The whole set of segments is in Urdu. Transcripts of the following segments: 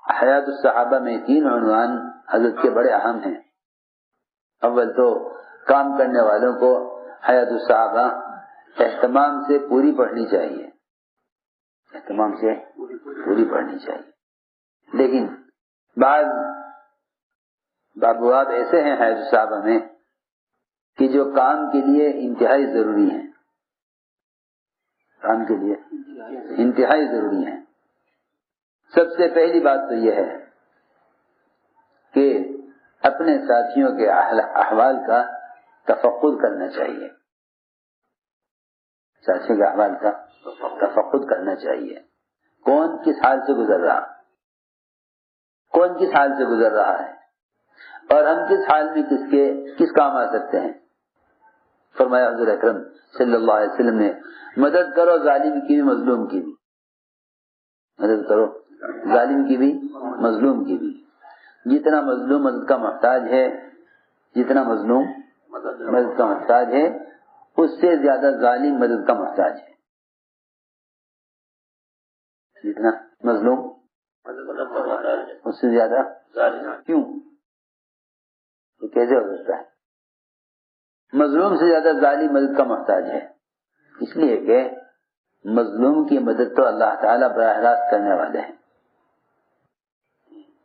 حیات الصحابہ میں 3 عنوان حضرت کے بڑے اہم ہیں. اول تو کام کرنے والوں کو حیات الصحابہ اہتمام سے پوری پڑھنی چاہیے، اہتمام سے پوری پڑھنی چاہیے. لیکن بعض ابواب ایسے ہیں حیات الصحابہ میں کہ جو کام کے لیے انتہائی ضروری ہیں، کام کے لیے انتہائی ضروری ہیں. سب سے پہلی بات تو یہ ہے کہ اپنے ساتھیوں کے احوال کا تفقد کرنا چاہیے، ساتھیوں کے احوال کا تفقد کرنا چاہیے. کون کس حال سے گزر رہا، کون کس حال سے گزر رہا ہے، اور ہم کس حال میں کس کام آ سکتے ہیں. فرمایا حضور اکرم صلی اللہ علیہ وسلم نے مدد کرو ظالم کی بھی مظلوم کی بھی، مدد کرو ظالم کی بھی مظلوم کی بھی. جتنا مظلوم مدد کا محتاج ہے، جتنا مظلوم مدد کا محتاج ہے، اس سے زیادہ ظالم مدد کا محتاج ہے. جتنا مظلوم اس سے زیادہ کیوں، تو کیسے ہو سکتا ہے؟ مظلوم سے زیادہ ظالم مدد کا محتاج ہے. اس لیے کہ مظلوم کی مدد تو اللہ تعالیٰ براہ راست کرنے والے ہیں،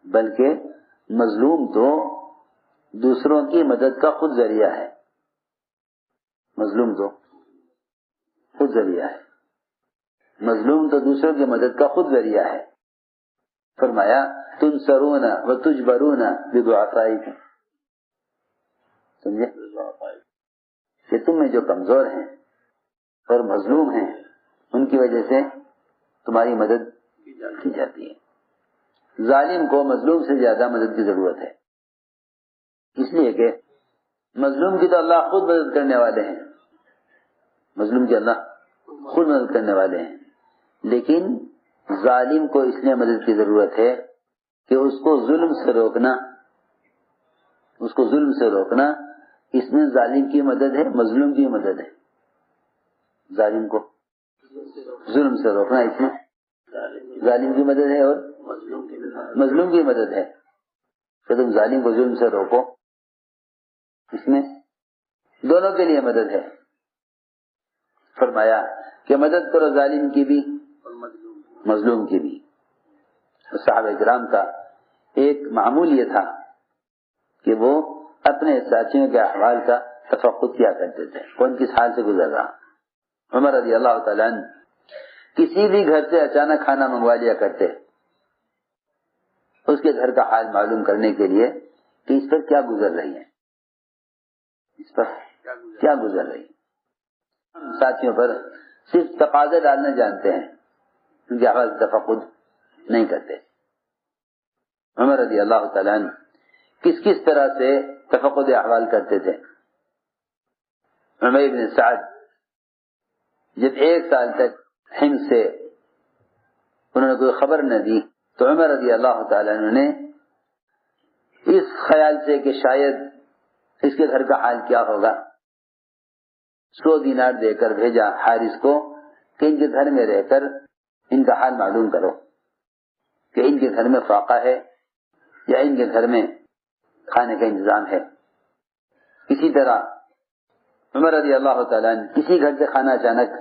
بلکہ مظلوم تو دوسروں کی مدد کا خود ذریعہ ہے. مظلوم تو خود ذریعہ ہے، مظلوم تو دوسروں کی مدد کا خود ذریعہ ہے. فرمایا تنصرون وتجبرون بضعفائکم، سمجھے کہ تم میں جو کمزور ہیں اور مظلوم ہیں ان کی وجہ سے تمہاری مدد کی جاتی ہے. ظالم کو مظلوم سے زیادہ مدد کی ضرورت ہے، اس لیے کہ مظلوم کی تو اللہ خود مدد کرنے والے ہیں، مظلوم کی اللہ خود مدد کرنے والے ہیں. لیکن ظالم کو اس لیے مدد کی ضرورت ہے کہ اس کو ظلم سے روکنا، اس کو ظلم سے روکنا، اس میں ظالم کی مدد ہے، مظلوم کی مدد ہے. ظالم کو ظلم سے روکنا، اس میں ظالم کی مدد ہے اور مظلوم کی مدد ہے. کہ تم ظالم کو ظلم سے روکو، اس میں دونوں کے لیے مدد ہے. فرمایا کہ مدد کرو ظالم کی بھی مظلوم کی بھی. صحابہ کرام کا ایک معمول یہ تھا کہ وہ اپنے ساتھیوں کے احوال کا تفقد کیا کرتے تھے، کون کس حال سے گزر رہا. عمر رضی اللہ تعالیٰ عنہ کسی بھی گھر سے اچانک کھانا منگوا لیا کرتے اس کے گھر کا حال معلوم کرنے کے لیے کہ اس پر کیا گزر رہی ہے، اس پر کیا گزر رہی ہے. ساتھیوں پر صرف تقاضے ڈالنا جانتے ہیں، ان کے احوال تفقد نہیں کرتے. عمر رضی اللہ تعالیٰ عنہ کس طرح سے تفقد احوال کرتے تھے. عمر بن سعد جب 1 سال تک حمص سے انہوں نے کوئی خبر نہ دی تو عمر رضی اللہ تعالیٰ عنہ نے اس خیال سے کہ شاید اس کے گھر کا حال کیا ہوگا 100 دینار دے کر بھیجا حارث کو کہ ان کے گھر میں رہ کر ان کا حال معلوم کرو کہ ان کے گھر میں فاقہ ہے یا ان کے گھر میں کھانے کا انتظام ہے. اسی طرح عمر رضی اللہ تعالیٰ عنہ کسی گھر سے کھانا اچانک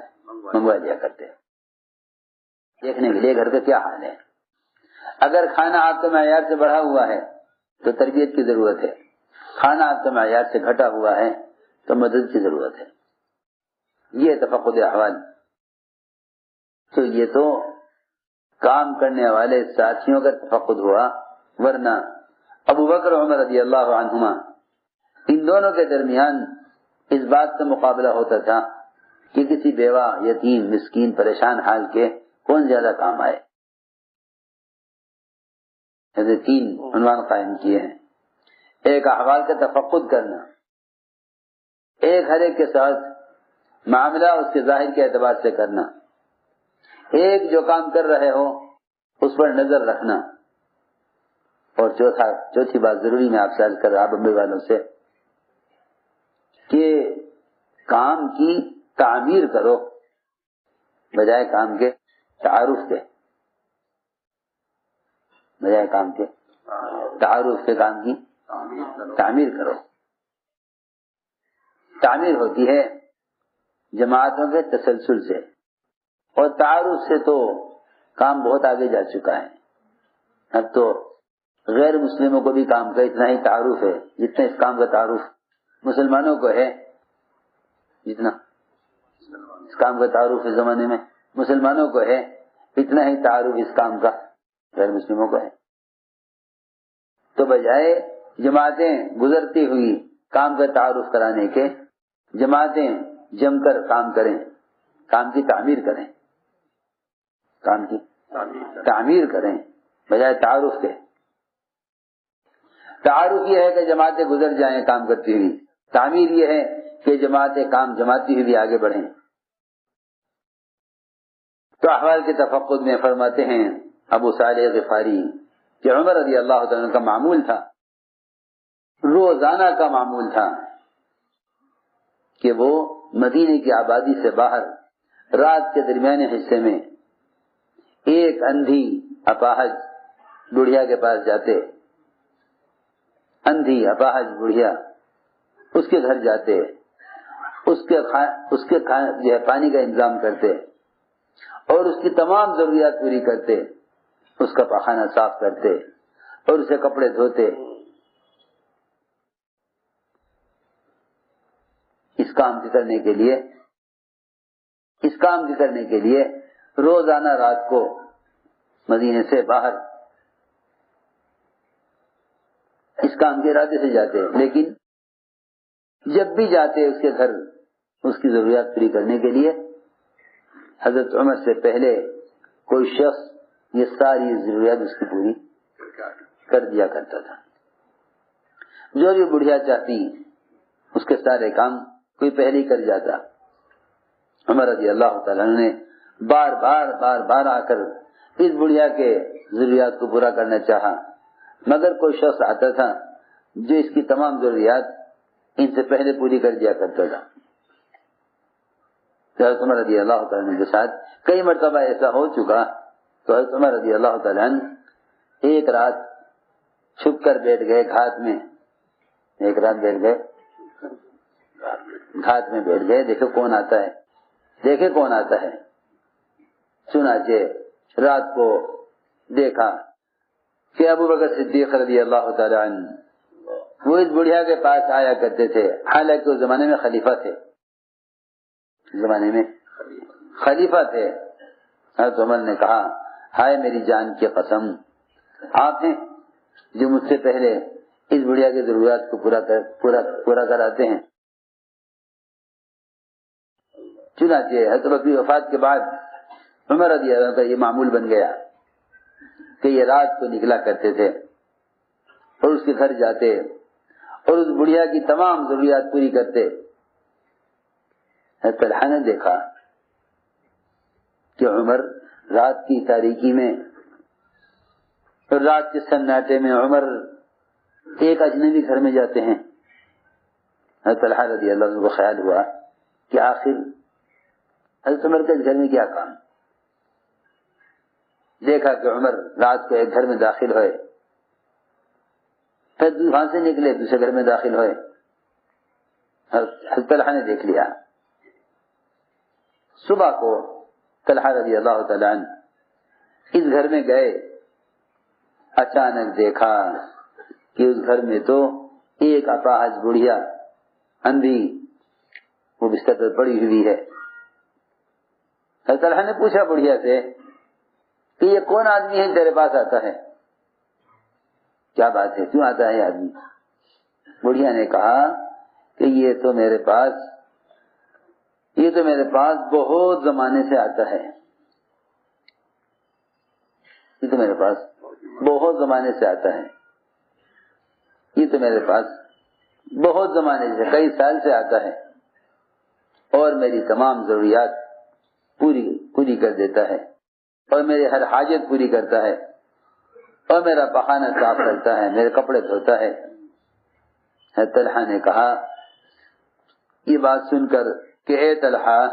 منگوا لیا کرتے دیکھنے کے لیے گھر کا کیا حال ہے. اگر کھانا آپ کے معیار سے بڑھا ہوا ہے تو تربیت کی ضرورت ہے، کھانا آپ کے معیار سے گھٹا ہوا ہے تو مدد کی ضرورت ہے. یہ تفقد احوال. تو یہ تو کام کرنے والے ساتھیوں کا تفقد ہوا، ورنہ ابو بکر عمر رضی اللہ عنہما ان دونوں کے درمیان اس بات کا مقابلہ ہوتا تھا کہ کسی بیوہ، یتیم، مسکین، پریشان حال کے کون زیادہ کام آئے. ایسے 3 عنوان قائم کیے ہیں. ایک احوال کا تفقد کرنا، ایک ہر ایک کے ساتھ معاملہ اس کے ظاہر کے اعتبار سے کرنا، ایک جو کام کر رہے ہو اس پر نظر رکھنا، اور چوتھی بات ضروری میں آپ سے عرض کر رہا بمبئی والوں سے کہ کام کی تعمیر کرو بجائے کام کے تعارف کے. بجائے کام کے تعارف کے کام کی تعمیر کرو. تعمیر ہوتی ہے جماعتوں کے تسلسل سے، اور تعارف سے تو کام بہت آگے جا چکا ہے. اب تو غیر مسلموں کو بھی کام کا اتنا ہی تعارف ہے جتنا اس کام کا تعارف مسلمانوں کو ہے. جتنا اس کام کا تعارف اس زمانے میں مسلمانوں کو ہے اتنا ہی تعارف اس کام کا غیر مسلموں کو ہے. تو بجائے جماعتیں گزرتی ہوئی کام کا تعارف کرانے کے، جماعتیں جم کر کام کریں، کام کی تعمیر کریں، کام کی تعمیر کریں بجائے تعارف کے. تعارف یہ ہے کہ جماعتیں گزر جائیں کام کرتی ہوئی، تعمیر یہ ہے کہ جماعتیں کام جماتی ہوئی بھی آگے بڑھیں. تو احوال کے تفقد میں فرماتے ہیں ابو صالح غفاری کہ عمر رضی اللہ تعالیٰ کا معمول تھا، روزانہ کا معمول تھا کہ وہ مدینے کی آبادی سے باہر رات کے درمیانے حصے میں ایک اندھی اپاہج بڑھیا کے پاس جاتے. اندھی اپاہج بڑھیا، اس کے گھر جاتے، اس کے جو ہے پانی کا انتظام کرتے اور اس کی تمام ضروریات پوری کرتے، اس کا پاخانہ صاف کرتے اور اسے کپڑے دھوتے. اس کام کرنے کے لیے روزانہ رات کو مدینے سے باہر اس کام کے ارادے سے جاتے. لیکن جب بھی جاتے اس کے گھر اس کی ضروریات پوری کرنے کے لیے، حضرت عمر سے پہلے کوئی شخص یہ ساری ضروریات اس کی پوری کر دیا کرتا تھا. جو بھی بڑھیا چاہتی اس کے سارے کام کوئی پہلے ہی کر جاتا. عمر رضی اللہ تعالیٰ نے بار بار آ کر اس بڑھیا کے ضروریات کو پورا کرنا چاہا، مگر کوئی شخص آتا تھا جو اس کی تمام ضروریات ان سے پہلے پوری کر دیا کرتا تھا. حضرت عمر رضی اللہ تعالیٰ کے ساتھ کئی مرتبہ ایسا ہو چکا تو حضرت عمر رضی اللہ تعالیٰ ایک رات چھپ کر بیٹھ گئے گھات میں. ایک رات بیٹھ گئے گھات میں بیٹھ گئے، دیکھے کون آتا ہے. چنانچہ رات کو دیکھا کہ ابو بکر صدیق رضی اللہ تعالیٰ عنہ وہ اس بڑھیا کے پاس آیا کرتے تھے، حالانکہ اس زمانے میں خلیفہ تھے. حضرت عمر نے کہا ہائے میری جان کی قسم، آپ ہیں جو مجھ سے پہلے اس بڑھیا کی ضروریات کو پورا کراتے ہیں. چنانچہ حضرت کی وفات کے بعد عمر رضی اللہ عنہ کا یہ معمول بن گیا کہ یہ رات کو نکلا کرتے تھے اور اس کے گھر جاتے اور اس بڑھیا کی تمام ضروریات پوری کرتے. طلحہ نے دیکھا کہ عمر رات کی تاریکی میں اور رات کے سناٹے میں عمر ایک اجنبی گھر میں جاتے ہیں. طلحہ رضی اللہ عنہ کو خیال ہوا کہ آخر حضرت عمر کے گھر میں کیا کام. دیکھا کہ عمر رات کو ایک گھر میں داخل ہوئے، پھر وہاں سے نکلے دوسرے گھر میں داخل ہوئے. حضرت طلحہ نے دیکھ لیا. صبح کو طلحہ رضی اللہ تعالیٰ عنہ اس گھر میں گئے، اچانک دیکھا کہ اس گھر میں تو ایک اپاہج بڑھیا اندھی وہ بستر پر پڑی ہوئی ہے. حضرت طلحہ نے پوچھا بڑھیا سے کہ یہ کون آدمی ہے تیرے پاس آتا ہے، کیا بات ہے، کیوں آتا ہے آدمی؟ بڑھیا نے کہا کہ یہ تو میرے پاس بہت زمانے سے آتا ہے. یہ تو میرے پاس بہت زمانے سے آتا ہے. یہ تو میرے پاس بہت زمانے سے کئی سال سے آتا ہے اور میری تمام ضروریات پوری کر دیتا ہے اور میری ہر حاجت پوری کرتا ہے اور میرا پخانہ صاف کرتا ہے، میرے کپڑے دھوتا ہے. طلحہ نے کہا یہ بات سن کر کہ اے طلحہ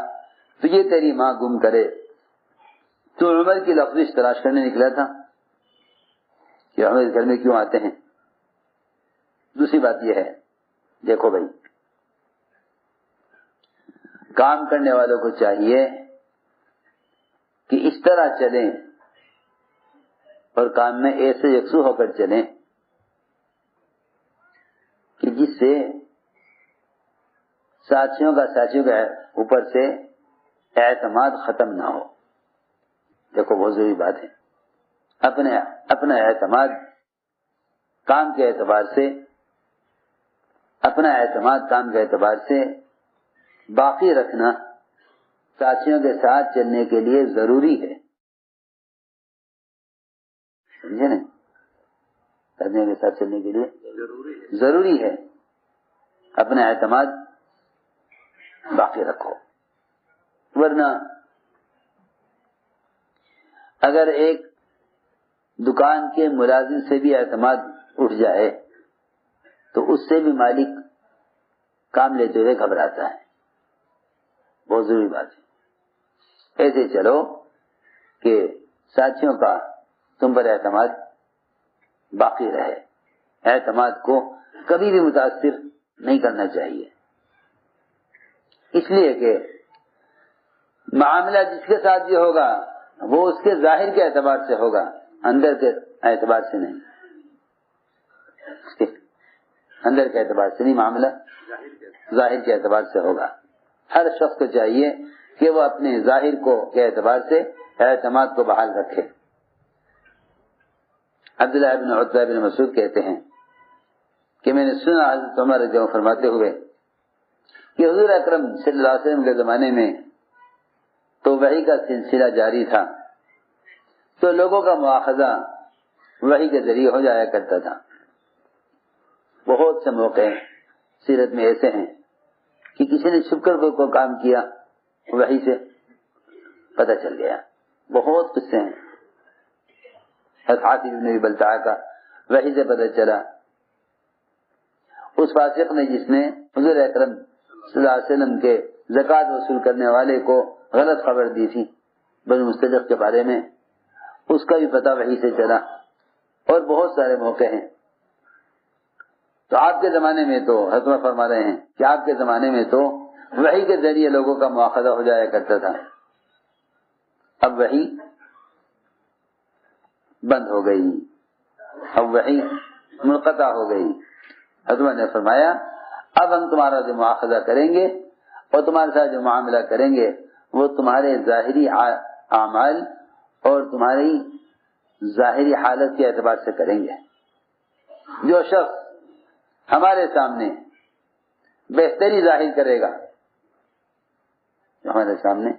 تجھے تیری ماں گم کرے، تو عمر کی لفظ تلاش کرنے نکلا تھا. کہ ہم اس گھر میں کیوں آتے ہیں. دوسری بات یہ ہے، دیکھو بھائی، کام کرنے والوں کو چاہیے کہ اس طرح چلیں اور کام میں ایسے یکسو ہو کر چلیں کہ جس سے ساتھیوں کا اوپر سے اعتماد ختم نہ ہو. دیکھو بہت ضروری بات ہے، اپنا اعتماد کام کے اعتبار سے باقی رکھنا ساتھیوں کے ساتھ چلنے کے لیے ضروری ہے. سمجھے نا؟ ساتھیوں کے ساتھ چلنے کے لیے ضروری ہے اپنا اعتماد باقی رکھو. ورنہ اگر ایک دکان کے ملازم سے بھی اعتماد اٹھ جائے تو اس سے بھی مالک کام لیتے ہوئے گھبراتا ہے. بہت ضروری بات ہے. ایسے چلو کہ ساتھیوں کا تم پر اعتماد باقی رہے. اعتماد کو کبھی بھی متاثر نہیں کرنا چاہیے، اس لیے کہ معاملہ جس کے ساتھ بھی ہوگا وہ اس کے ظاہر کے اعتبار سے ہوگا، اندر کے اعتبار سے نہیں. اندر کے اعتبار سے نہیں، معاملہ ظاہر کے اعتبار سے ہوگا. ہر شخص کو چاہیے کہ وہ اپنے ظاہر کے اعتبار سے اعتماد کو بحال رکھے. عبداللہ بن عتبہ بن مسعود کہتے ہیں کہ میں نے سنا حضرت عمر رضی اللہ عنہ فرماتے ہوئے کہ حضور اکرم صلی اللہ علیہ وسلم کے زمانے میں تو وحی کا سلسلہ جاری تھا، تو لوگوں کا مواخذہ وحی کے ذریعے ہو جایا کرتا تھا. بہت سے موقع سیرت میں ایسے ہیں کہ کسی نے چھپ کر کوئی کام کیا، وحی سے پتہ چل گیا. بہت قصے ہیں. حاتب بن بلتع کا وحی سے پتہ چلا. اس فاسق نے جس نے حضور اکرم صلی اللہ علیہ وسلم کے زکوٰۃ وصول کرنے والے کو غلط خبر دی تھی بنو مستلق کے بارے میں، اس کا بھی پتہ وحی سے چلا. اور بہت سارے موقع ہیں. تو آپ کے زمانے میں تو حضرت فرما رہے ہیں کہ آپ کے زمانے میں تو وحی کے ذریعے لوگوں کا مواخذہ ہو جایا کرتا تھا. اب وحی بند ہو گئی، اب وحی منقطع ہو گئی. حضرت نے فرمایا اب ہم تمہارا جو مواخذہ کریں گے اور تمہارے ساتھ جو معاملہ کریں گے وہ تمہارے ظاہری اعمال اور تمہاری ظاہری حالت کے اعتبار سے کریں گے. جو شخص ہمارے سامنے بہتری ظاہر کرے گا، جو ہمارے سامنے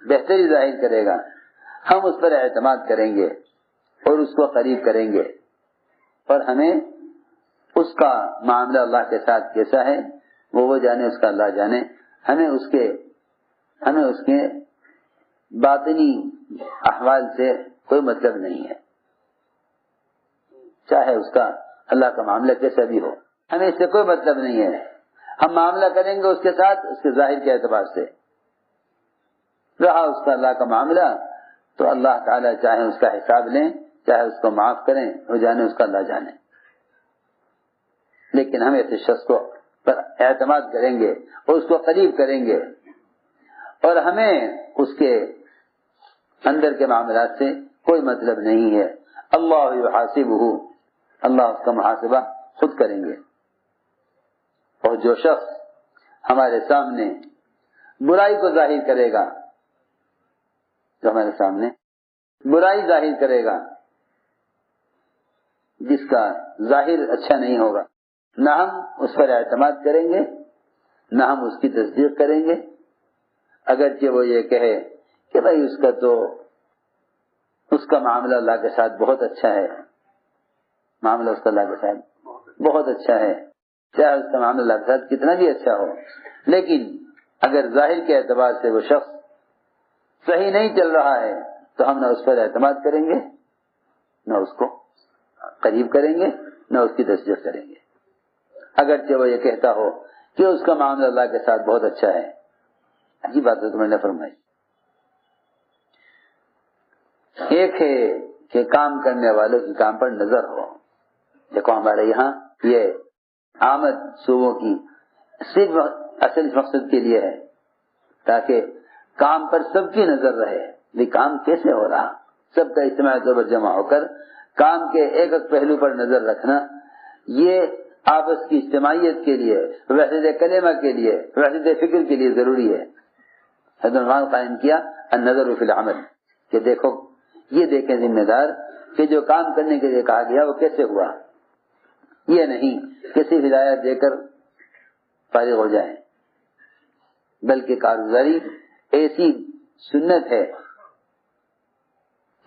بہتری ظاہر کرے گا، ہم اس پر اعتماد کریں گے اور اس کو قریب کریں گے. اور ہمیں اس کا معاملہ اللہ کے ساتھ کیسا ہے وہ جانے، اس کا اللہ جانے. ہمیں اس کے باطنی احوال سے کوئی مطلب نہیں ہے، چاہے اس کا اللہ کا معاملہ کیسا بھی ہو، ہمیں اس سے کوئی مطلب نہیں ہے. ہم معاملہ کریں گے اس کے ساتھ اس کے ظاہر کے اعتبار سے. رہا اس کا اللہ کا معاملہ تو اللہ تعالیٰ چاہے اس کا حساب لیں، چاہے اس کو معاف کریں، وہ جانے، اس کا اللہ جانے. لیکن ہم ایسے شخص کو پر اعتماد کریں گے اور اس کو قریب کریں گے، اور ہمیں اس کے اندر کے معاملات سے کوئی مطلب نہیں ہے. اللہ یحاسبہ، اللہ اس کا محاسبہ خود کریں گے. اور جو شخص ہمارے سامنے برائی کو ظاہر کرے گا، جو ہمارے سامنے برائی ظاہر کرے گا، جس کا ظاہر اچھا نہیں ہوگا، نہ ہم اس پر اعتماد کریں گے نہ ہم اس کی تصدیق کریں گے. اگرچہ وہ یہ کہے کہ بھائی اس کا معاملہ اللہ کے ساتھ بہت اچھا ہے، معاملہ اس کا اللہ کے ساتھ بہت اچھا ہے، چاہے اس کا معاملہ اللہ کے ساتھ کتنا بھی اچھا ہو، لیکن اگر ظاہر کے اعتبار سے وہ شخص صحیح نہیں چل رہا ہے تو ہم نہ اس پر اعتماد کریں گے، نہ اس کو قریب کریں گے، نہ اس کی تصدیق کریں گے. اگرچہ وہ یہ کہتا ہو کہ اس کا معاملہ اللہ کے ساتھ بہت اچھا ہے. عجیب بات ہے تمہیں نے فرمائی. ایک ہے کہ کام کرنے والوں کی کام پر نظر ہو. دیکھو ہمارے یہاں یہ آمد صوبوں کی صرف اصل مقصد کے لیے ہے تاکہ کام پر سب کی نظر رہے. یہ کام کیسے ہو رہا, سب کا اجتماعی طور پر جمع ہو کر کام کے ایک ایک پہلو پر نظر رکھنا, یہ آپس کی اجتماعیت کے لیے, وحدت کلمہ کے لیے, وحدت فکر کے لیے ضروری ہے. حضرت عمر قائم کیا النظر فی العمل, کہ دیکھو یہ دیکھیں ذمہ دار کہ جو کام کرنے کے لیے کہا گیا وہ کیسے ہوا, یہ نہیں کسی ہدایت دے کر فارغ ہو جائیں, بلکہ کارگزاری ایسی سنت ہے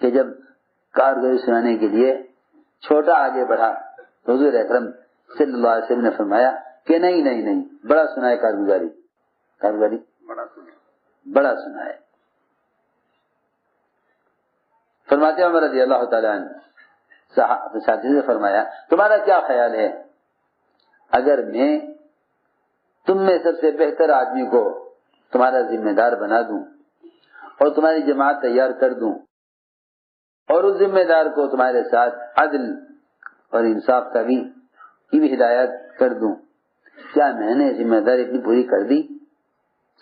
کہ جب کارگزاری سنانے کے لیے چھوٹا آگے بڑھا تو حضور اکرم صلی اللہ علیہ وسلم نے فرمایا کہ نہیں بڑا سنا ہے کارگزاری بڑا سنا ہے. فرماتے عمر رضی اللہ تعالیٰ عنہ ساتھی سے فرمایا تمہارا کیا خیال ہے اگر میں تم میں سب سے بہتر آدمی کو تمہارا ذمہ دار بنا دوں اور تمہاری جماعت تیار کر دوں اور اس ذمہ دار کو تمہارے ساتھ عدل اور انصاف کی بھی ہدایت کر دوں, کیا میں نے ذمہ داری اپنی پوری کر دی؟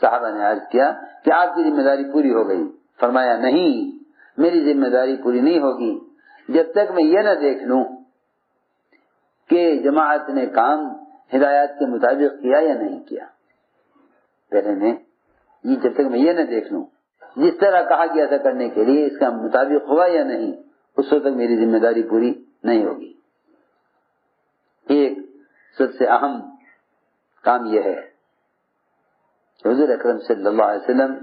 صحابہ نے عرض کیا کہ آپ کی ذمہ داری پوری ہو گئی. فرمایا نہیں, میری ذمہ داری پوری نہیں ہوگی جب تک میں یہ نہ دیکھ لوں کہ جماعت نے کام ہدایات کے مطابق کیا یا نہیں کیا. پہلے میں یہ جب تک میں یہ نہ دیکھ لوں جس طرح کہا گیا تھا کرنے کے لیے اس کا مطابق ہوا یا نہیں, اس وقت تک میری ذمہ داری پوری نہیں ہوگی. ایک سب سے اہم کام یہ ہے کہ حضور اکرم صلی اللہ علیہ وسلم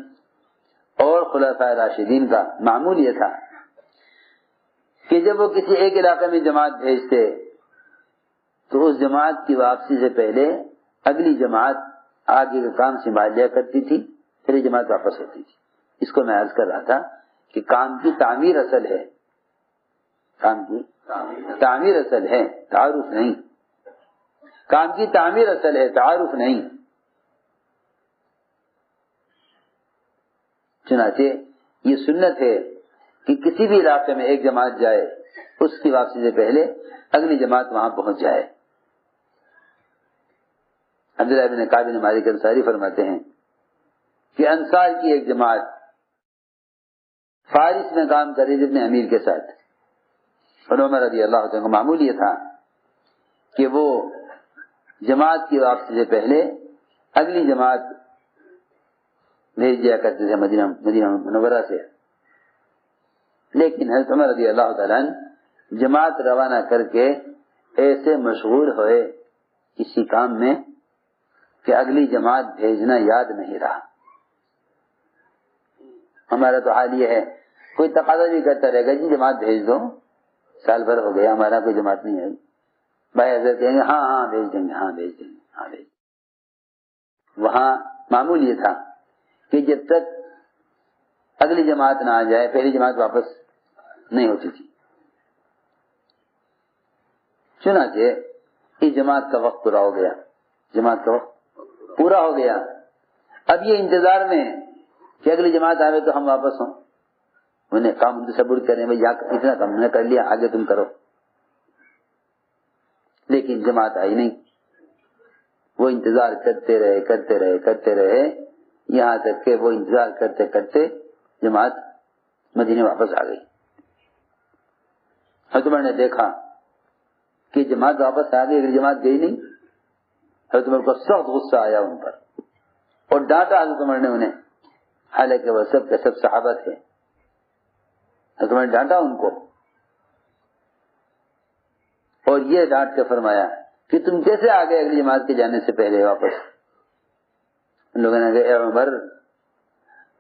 اور خلفائے راشدین کا معمول یہ تھا کہ جب وہ کسی ایک علاقے میں جماعت بھیجتے تو اس جماعت کی واپسی سے پہلے اگلی جماعت آگے کا کام سنبھال لیا کرتی تھی, پھر یہ جماعت واپس ہوتی تھی. اس کو میں عرض کر رہا تھا کہ کام کی تعمیر اصل ہے, کام کی تعمیر اصل ہے, تعارف نہیں. کام کی تعمیر اصل ہے, تعارف نہیں. چنانچہ یہ سنت ہے کہ کسی بھی علاقے میں ایک جماعت جائے اس کی واپسی سے پہلے اگلی جماعت وہاں پہنچ جائے. عبداللہ بن کعب بن مالک انصاری فرماتے ہیں کہ انصار کی ایک جماعت فارس میں کام کر رہی تھی اپنے امیر کے ساتھ, اور عمر رضی اللہ عنہ کا معمول یہ تھا کہ وہ جماعت کی واپسی سے پہلے اگلی جماعت بھیج دیا کرتے تھے مدینہ منورہ سے. لیکن حضرت عمر رضی اللہ تعالیٰ عنہ جماعت روانہ کر کے ایسے مشغول ہوئے کسی کام میں کہ اگلی جماعت بھیجنا یاد نہیں رہا. ہمارا تو حال یہ ہے, کوئی تقاضا بھی کرتا رہے گا جی جماعت بھیج دو, سال بھر ہو گیا ہمارا کوئی جماعت نہیں آئی, بھائی حضرت کہیں گے ہاں بھیج دیں گے, ہاں بھیج دیں گے. وہاں معمول یہ تھا کہ جب تک اگلی جماعت نہ آ جائے پہلی جماعت واپس نہیں ہوتی تھی. چنانچہ اس جماعت کا وقت پورا ہو گیا, جماعت کا وقت پورا ہو گیا. اب یہ انتظار میں کہ اگلی جماعت آئے تو ہم واپس ہوں, انہیں کام صبر کریں بھائی اتنا کام نے کر لیا آگے تم کرو. لیکن جماعت آئی نہیں. وہ انتظار کرتے رہے یہاں تک کہ وہ انتظار کرتے کرتے جماعت مدینے واپس آ گئی. حضرت عمر نے دیکھا کہ جماعت واپس آ گئی, اگلی جماعت گئی نہیں. حضرت عمر کو سخت غصہ آیا ان پر اور ڈانٹا حضرت عمر نے انہیں, حالانکہ وہ سب کے سب صحابہ تھے. حضرت عمر نے ڈانٹا ان کو اور یہ ڈانٹ کے فرمایا کہ تم کیسے آ گئے اگلی جماعت کے جانے سے پہلے واپس. ان لوگوں نے کہا اے عمر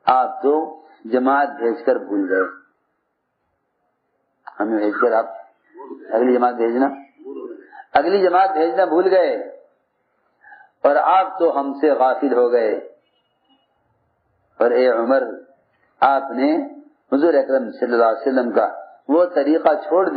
آپ تو جماعت بھیج کر بھول گئے, ہمیں بھیج کر آپ اگلی جماعت بھیجنا بھول گئے, اور آپ تو ہم سے غافل ہو گئے. اور اے عمر آپ نے حضور اکرم صلی اللہ علیہ وسلم کا وہ طریقہ چھوڑ دیا